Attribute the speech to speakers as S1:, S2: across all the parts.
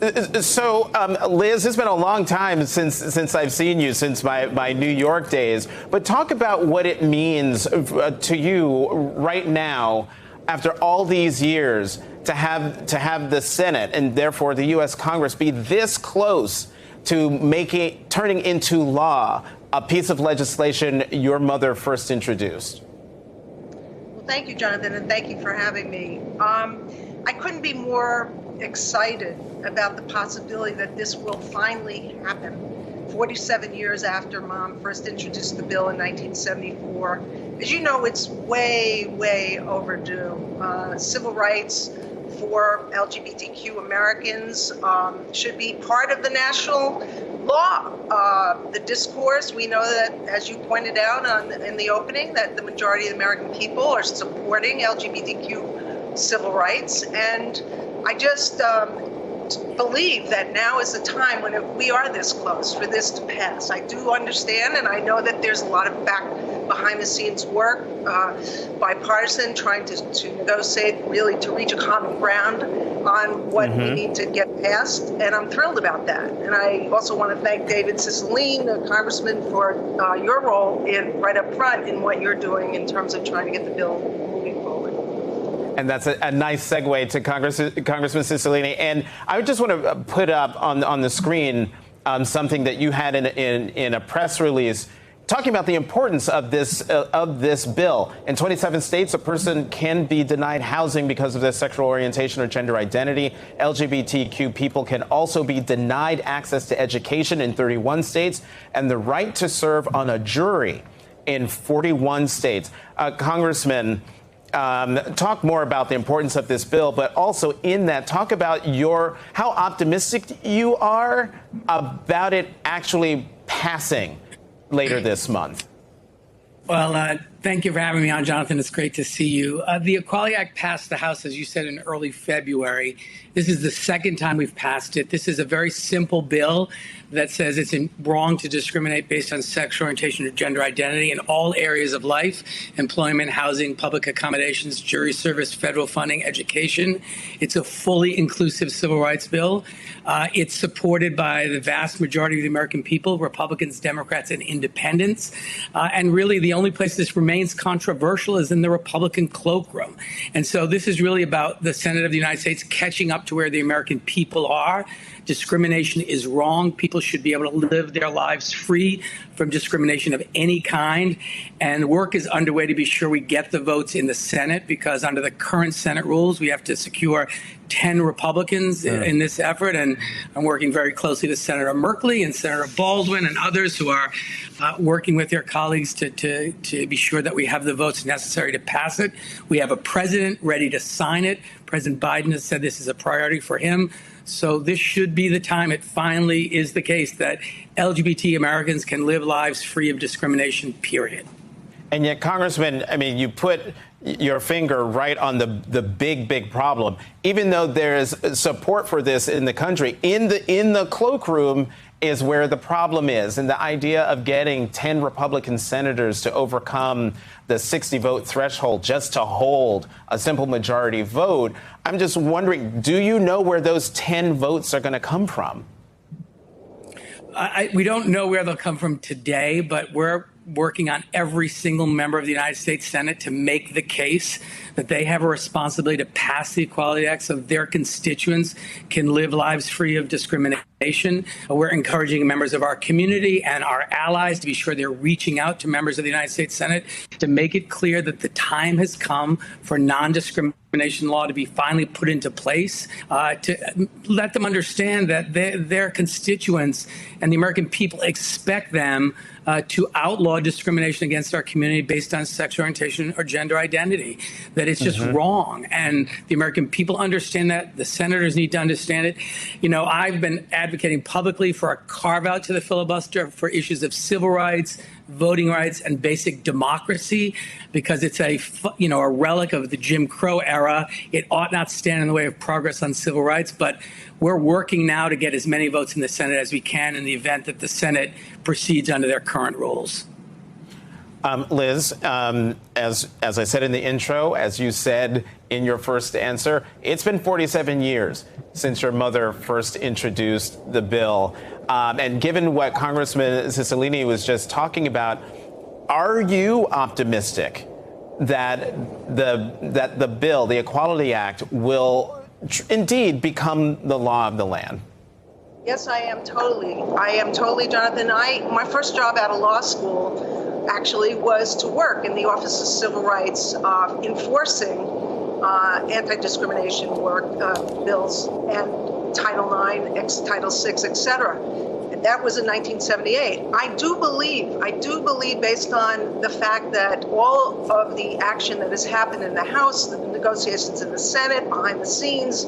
S1: Liz, it's been a long time since I've seen you, since my New York days. But talk about what it means to you right now, after all these years, to have the Senate and therefore the U.S. Congress be this close to turning into law a piece of legislation your mother first introduced.
S2: Well, thank you, Jonathan, and thank you for having me. I couldn't be more excited about the possibility that this will finally happen 47 years after Mom first introduced the bill in 1974. As you know, it's way, way overdue. Civil rights for LGBTQ Americans should be part of the national law. The discourse, we know that, as you pointed out in the opening, that the majority of the American people are supporting LGBTQ civil rights. And I just believe that now is the time when we are this close for this to pass. I do understand, and I know that there's a lot of behind-the-scenes work, bipartisan, trying to negotiate, really to reach a common ground on what we need to get passed, and I'm thrilled about that. And I also want to thank David Cicilline, the congressman, for your role right up front in what you're doing in terms of trying to get the bill moving forward.
S1: And that's a nice segue to Congressman Cicilline. And I just want to put up on the screen something that you had in a press release talking about the importance of this bill. In 27 states, a person can be denied housing because of their sexual orientation or gender identity. LGBTQ people can also be denied access to education in 31 states and the right to serve on a jury in 41 states. Congressman, talk more about the importance of this bill, but also in that, talk about how optimistic you are about it actually passing later this month.
S3: Well, thank you for having me on, Jonathan. It's great to see you. The Equality Act passed the House, as you said, in early February. This is the second time we've passed it. This is a very simple bill that says it's wrong to discriminate based on sexual orientation or gender identity in all areas of life: employment, housing, public accommodations, jury service, federal funding, education. It's a fully inclusive civil rights bill. It's supported by the vast majority of the American people, Republicans, Democrats, and independents. And really, the only place this remains controversial is in the Republican cloakroom. And so this is really about the Senate of the United States catching up to where the American people are. Discrimination is wrong. People should be able to live their lives free from discrimination of any kind. And work is underway to be sure we get the votes in the Senate, because under the current Senate rules, we have to secure 10 Republicans in this effort. And I'm working very closely with Senator Merkley and Senator Baldwin and others who are working with their colleagues to be sure that we have the votes necessary to pass it. We have a president ready to sign it. President Biden has said this is a priority for him. So this should be the time it finally is the case that LGBT Americans can live lives free of discrimination, period.
S1: And yet, Congressman, I mean, you put your finger right on the big problem. Even though there is support for this in the country, in the cloakroom is where the problem is. And the idea of getting 10 Republican senators to overcome the 60-vote threshold just to hold a simple majority vote. I'm just wondering, do you know where those 10 votes are going to come from?
S3: We don't know where they'll come from today, but we're working on every single member of the United States Senate to make the case that they have a responsibility to pass the Equality Act so their constituents can live lives free of discrimination. We're encouraging members of our community and our allies to be sure they're reaching out to members of the United States Senate to make it clear that the time has come for non-discrimination law to be finally put into place, to let them understand that their constituents and the American people expect them to outlaw discrimination against our community based on sexual orientation or gender identity, that it's just wrong. And the American people understand that. The senators need to understand it. You know, I've been advocating publicly for a carve out to the filibuster for issues of civil rights, voting rights, and basic democracy, because it's a relic of the Jim Crow era. It ought not stand in the way of progress on civil rights, but we're working now to get as many votes in the Senate as we can in the event that the Senate proceeds under their current rules.
S1: Liz, as I said in the intro, as you said in your first answer, it's been 47 years since your mother first introduced the bill. And given what Congressman Cicilline was just talking about, are you optimistic that the bill, the Equality Act, will indeed become the law of the land?
S2: Yes, I am totally, Jonathan. My first job out of law school actually was to work in the Office of Civil Rights, enforcing anti-discrimination work bills and Title IX, Title VI, et cetera. And that was in 1978. I do believe, based on the fact that all of the action that has happened in the House, the negotiations in the Senate, behind the scenes,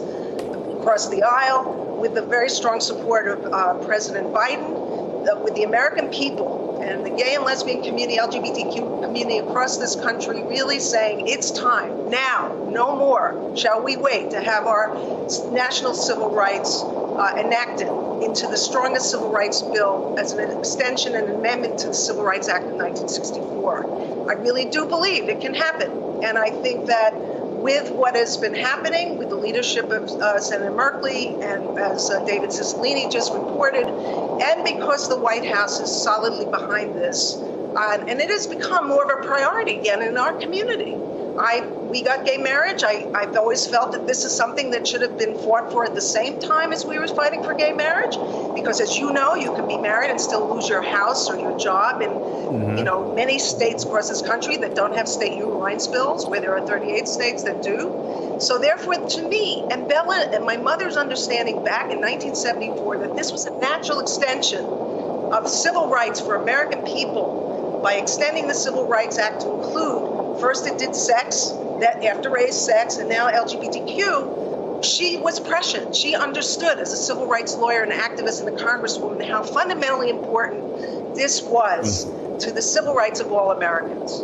S2: across the aisle, with the very strong support of President Biden, with the American people and the gay and lesbian community, LGBTQ community across this country really saying it's time now, no more shall we wait to have our national civil rights enacted into the strongest civil rights bill as an extension and amendment to the Civil Rights Act of 1964. I really do believe it can happen. And I think that with what has been happening with the leadership of Senator Merkley and as David Cicilline just reported, and because the White House is solidly behind this, and it has become more of a priority again in our community. We got gay marriage. I've always felt that this is something that should have been fought for at the same time as we were fighting for gay marriage, because as you know, you can be married and still lose your house or your job in many states across this country that don't have state human rights bills, where there are 38 states that do. So therefore, to me, and Bella and my mother's understanding back in 1974 that this was a natural extension of civil rights for American people by extending the Civil Rights Act to include, first it did sex, that after raised sex, and now LGBTQ. She was prescient. She understood as a civil rights lawyer and activist and a congresswoman how fundamentally important this was to the civil rights of all Americans.